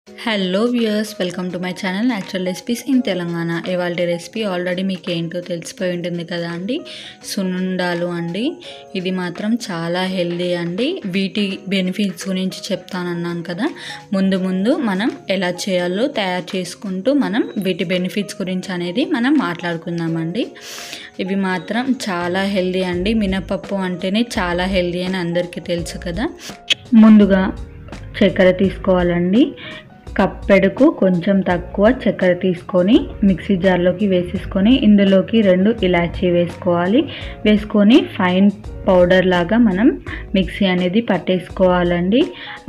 Hello viewers, welcome to my channel natural recipes in Telangana. ఇవాళ recipe already మీకు ఏంటో తెలిసిపోయి ఉంటుంది కదా అండి, సున్నుండాలు అండి. ఇది మాత్రం చాలా హెల్దీ అండి. వీటి బెనిఫిట్స్ గురించి చెప్తానన్నాను కదా. ముందు మనం ఎలా చేయాలో తయారు చేసుకుంటూ మనం వీటి బెనిఫిట్స్ గురించి అనేది మనం మాట్లాడుకుందామండి. ఇవి మాత్రం చాలా హెల్దీ అండి. మినపప్పు అంటేనే చాలా హెల్దీ అని అందరికీ తెలుసు కదా. ముందుగా చక్కెర తీసుకోవాలండి. కప్పెడుకు కొంచెం తక్కువ చక్కెర తీసుకొని మిక్సీ జార్లోకి వేసేసుకొని ఇందులోకి 2 ఇలాచీ వేసుకొని ఫైన్ పౌడర్ లాగా మనం మిక్సీ అనేది పట్టేసుకోవాలండి.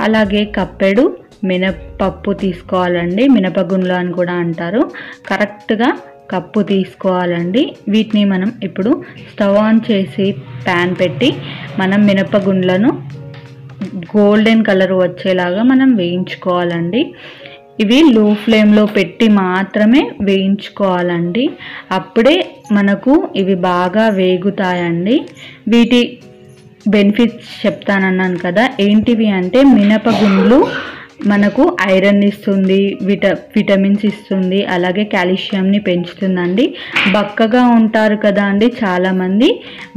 అలాగే కప్పెడు మినపప్పు తీసుకోవాలండి. మినపగుండ్లు అని కూడా అంటారు. కరెక్ట్గా కప్పు తీసుకోవాలండి. వీటిని మనం ఇప్పుడు స్టవ్ ఆన్ చేసి ప్యాన్ పెట్టి మనం మినపగుండ్లను గోల్డెన్ కలర్ వచ్చేలాగా మనం వేయించుకోవాలండి. ఇవి లో ఫ్లేమ్లో పెట్టి మాత్రమే వేయించుకోవాలండి. అప్పుడే మనకు ఇవి బాగా వేగుతాయండి. వీటి బెనిఫిట్స్ చెప్తానన్నాను కదా. ఏంటివి అంటే మినపగుండ్లు మనకు ఐరన్ ఇస్తుంది, విటమిన్స్ ఇస్తుంది, అలాగే కాల్షియంని పెంచుతుందండి. బక్కగా ఉంటారు కదా అండి చాలామంది,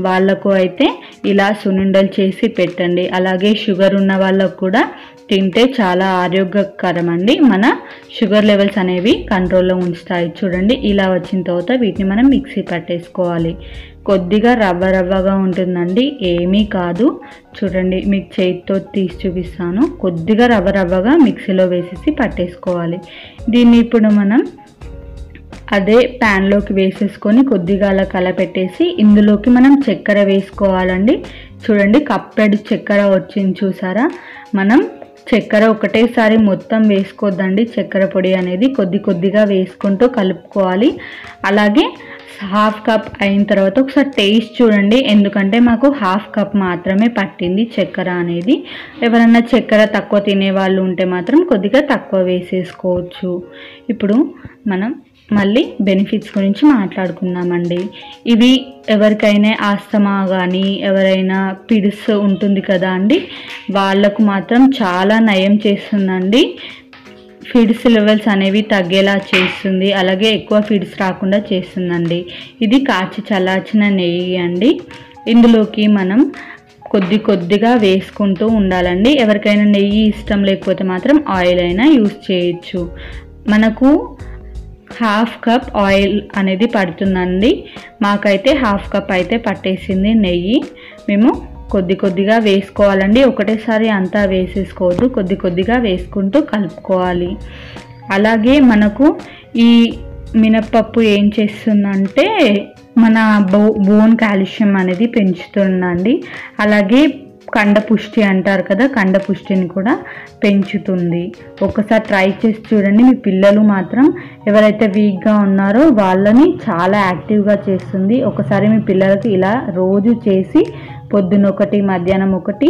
వాళ్ళకు అయితే ఇలా సున్నుండలు చేసి పెట్టండి. అలాగే షుగర్ ఉన్న వాళ్ళకు కూడా తింటే చాలా ఆరోగ్యకరం అండి. మన షుగర్ లెవెల్స్ అనేవి కంట్రోల్లో ఉంచుతాయి. చూడండి, ఇలా వచ్చిన తర్వాత వీటిని మనం మిక్సీ పట్టేసుకోవాలి. కొద్దిగా రవ్వగా ఉంటుందండి, ఏమీ కాదు. చూడండి, మీకు చేతితో తీసి చూపిస్తాను. కొద్దిగా రవ్వగా మిక్సీలో వేసేసి పట్టేసుకోవాలి. దీన్ని ఇప్పుడు మనం అదే ప్యాన్లోకి వేసేసుకొని కొద్దిగా అలా కలపెట్టేసి ఇందులోకి మనం చక్కెర వేసుకోవాలండి. చూడండి, కప్పెడు చక్కెర వచ్చింది చూసారా. మనం చక్కెర ఒకటేసారి మొత్తం వేసుకోవద్దండి. చక్కెర పొడి అనేది కొద్దిగా వేసుకుంటూ కలుపుకోవాలి. అలాగే హాఫ్ కప్ అయిన తర్వాత ఒకసారి టేస్ట్ చూడండి, ఎందుకంటే మాకు హాఫ్ కప్ మాత్రమే పట్టింది చక్కెర అనేది. ఎవరన్నా చక్కెర తక్కువ తినే వాళ్ళు ఉంటే మాత్రం కొద్దిగా తక్కువ వేసేసుకోవచ్చు. ఇప్పుడు మనం మళ్ళీ బెనిఫిట్స్ గురించి మాట్లాడుకుందామండి. ఇవి ఎవరికైనా ఆస్తమా కానీ ఎవరైనా పిడుస్ ఉంటుంది కదా అండి, వాళ్ళకు మాత్రం చాలా నయం చేస్తుందండి. ఫిడ్స్ లెవెల్స్ అనేవి తగ్గేలా చేస్తుంది. అలాగే ఎక్కువ ఫిడ్స్ రాకుండా చేస్తుందండి. ఇది కాచి చల్లార్చిన నెయ్యి అండి. ఇందులోకి మనం కొద్దిగా వేసుకుంటూ ఉండాలండి. ఎవరికైనా నెయ్యి ఇష్టం లేకపోతే మాత్రం ఆయిల్ అయినా యూస్ చేయొచ్చు. మనకు హాఫ్ కప్ ఆయిల్ అనేది పడుతుందండి. మాకైతే హాఫ్ కప్ అయితే పట్టేసింది నెయ్యి. మేము కొద్దిగా వేసుకోవాలండి. ఒకటేసారి అంతా వేసేసుకోవద్దు, కొద్దిగా వేసుకుంటూ కలుపుకోవాలి. అలాగే మనకు ఈ మినపప్పు ఏం చేస్తుందంటే మన బోన్ కాల్షియం అనేది పెంచుతుందండి. అలాగే కండపుష్టి అంటారు కదా, కండపుష్టిని కూడా పెంచుతుంది. ఒకసారి ట్రై చేసి చూడండి. మీ పిల్లలు మాత్రం ఎవరైతే వీక్గా ఉన్నారో వాళ్ళని చాలా యాక్టివ్గా చేస్తుంది. ఒకసారి మీ పిల్లలకి ఇలా రోజు చేసి పొద్దున ఒకటి, మధ్యాహ్నం ఒకటి,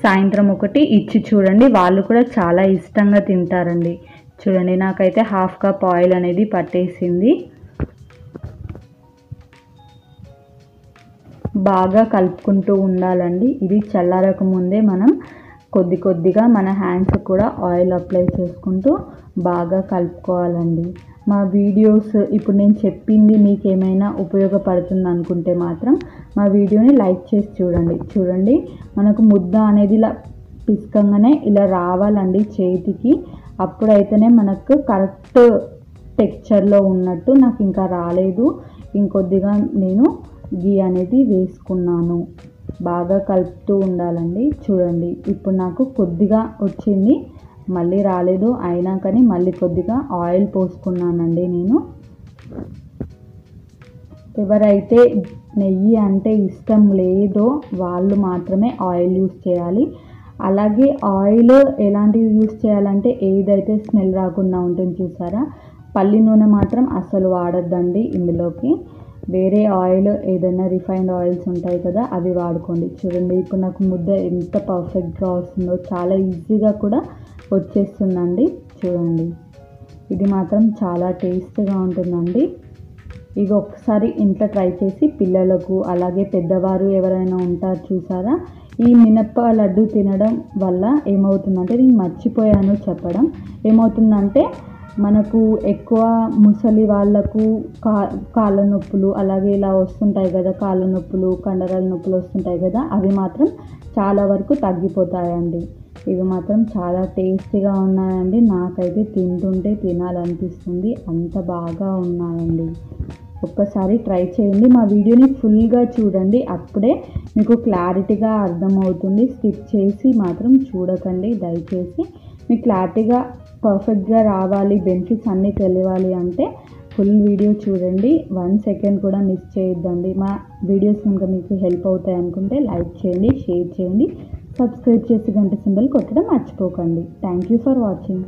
సాయంత్రం ఒకటి ఇచ్చి చూడండి. వాళ్ళు కూడా చాలా ఇష్టంగా తింటారండి. చూడండి, నాకైతే హాఫ్ కప్ ఆయిల్ అనేది పట్టేసింది. బాగా కలుపుకుంటూ ఉండాలండి. ఇది చల్లారక ముందే మనం కొద్దిగా మన హ్యాండ్స్ కూడా ఆయిల్ అప్లై చేసుకుంటూ బాగా కలుపుకోవాలండి. మా వీడియోస్ ఇప్పుడు నేను చెప్పింది మీకు ఏమైనా ఉపయోగపడుతుంది అనుకుంటే మాత్రం మా వీడియోని లైక్ చేసి చూడండి. మనకు ముద్ద అనేది ఇలా పిసకంగానే ఇలా రావాలండి చేతికి. అప్పుడైతేనే మనకు కరెక్ట్ టెక్స్చర్లో ఉన్నట్టు. నాకు ఇంకా రాలేదు. ఇంకొద్దిగా నేను గీ అనేది వేసుకున్నాను. బాగా కలుపుతూ ఉండాలండి. చూడండి, ఇప్పుడు నాకు కొద్దిగా వచ్చింది, మళ్ళీ రాలేదు. అయినా కానీ మళ్ళీ కొద్దిగా ఆయిల్ పోసుకున్నానండి నేను. ఎవరైతే నెయ్యి అంటే ఇష్టం లేదో వాళ్ళు మాత్రమే ఆయిల్ యూస్ చేయాలి. అలాగే ఆయిల్ ఎలాంటివి యూస్ చేయాలంటే ఏదైతే స్మెల్ రాకుండా ఉంటుంది చూసారా, పల్లి నూనె మాత్రం అసలు వాడొద్దండి ఇందులోకి. వేరే ఆయిల్ ఏదైనా రిఫైన్డ్ ఆయిల్స్ ఉంటాయి కదా, అవి వాడుకోండి. చూడండి, ఇప్పుడు నాకు ముద్ద ఎంత పర్ఫెక్ట్గా వస్తుందో, చాలా ఈజీగా కూడా వచ్చేస్తుందండి. చూడండి, ఇది మాత్రం చాలా టేస్ట్గా ఉంటుందండి. ఇది ఒకసారి ఇంట్లో ట్రై చేసి పిల్లలకు, అలాగే పెద్దవారు ఎవరైనా ఉంటారు చూసారా, ఈ మినప్ప లడ్డు తినడం వల్ల ఏమవుతుందంటే, నేను మర్చిపోయాను చెప్పడం, ఏమవుతుందంటే మనకు ఎక్కువ ముసలి వాళ్ళకు కాళ్ళ నొప్పులు అలాగే ఇలా వస్తుంటాయి కదా, కాళ్ళ నొప్పులు కండరాల నొప్పులు వస్తుంటాయి కదా, అవి మాత్రం చాలా వరకు తగ్గిపోతాయండి. ఇవి మాత్రం చాలా టేస్టీగా ఉన్నాయండి. నాకైతే తింటుంటే తినాలనిపిస్తుంది, అంత బాగా ఉన్నాయండి. ఒక్కసారి ట్రై చేయండి. మా వీడియోని ఫుల్గా చూడండి, అప్పుడే మీకు క్లారిటీగా అర్థమవుతుంది. స్కిప్ చేసి మాత్రం చూడకండి దయచేసి. మీకు క్లారిటీగా పర్ఫెక్ట్గా రావాలి, బెనిఫిట్స్ అన్నీ తెలియాలి అంటే ఫుల్ వీడియో చూడండి. 1 సెకండ్ కూడా మిస్ చేయొద్దండి. మా వీడియోస్ కనుక మీకు హెల్ప్ అవుతాయి అనుకుంటే లైక్ చేయండి, షేర్ చేయండి, సబ్స్క్రైబ్ చేసి గంట సింబల్ కొట్టడం మర్చిపోకండి. Thank you for watching.